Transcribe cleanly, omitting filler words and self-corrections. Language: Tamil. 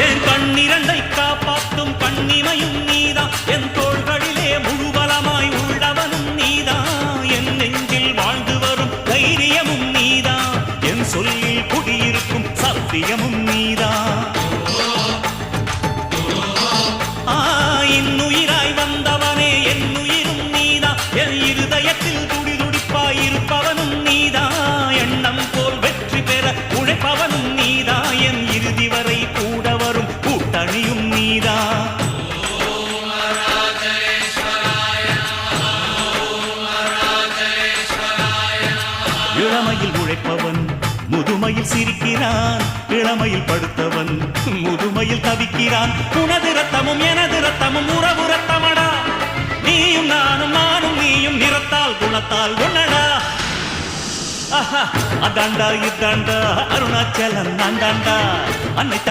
என் கண்ணிரண்டை காப்பாற்றும் கண்ணிமையும் நீதான், என் தோள்களிலே முழுபலமாய் உள்ளவனும் நீதான், என் நெஞ்சில் வாழ்ந்து வரும் தைரியமும் நீதான், என் சொல்லில் குடியிருக்கும் சத்தியமும் நீதான். இன்னுயிராய் வந்தவனே என் உயிரும் நீதான், என் இருதயத்தில் துடிதுடிப்பாயிருப்பவனும் நீதான், எண்ணம் போல் வெற்றி பெற உழைப்பவனும் நீதான், என் இறுதி வரை கூட வரும் கூட்டணியும் நீதான். இளமையில் உழைப்பவன் முதுமையில் சிரிக்கிறான், இளமையில் படுத்தவன் முதுமையில் தவிக்கிறான். உனது ரத்தமும் எனது ரத்தமும் உறவு ரத்தமடா, நீயும் நானும் நானும் நீயும் நிறத்தால் குணத்தால் ஒன்னடா. அதாண்டா இதாண்டா அருணாச்சலம் நான்தாண்டா அன்னை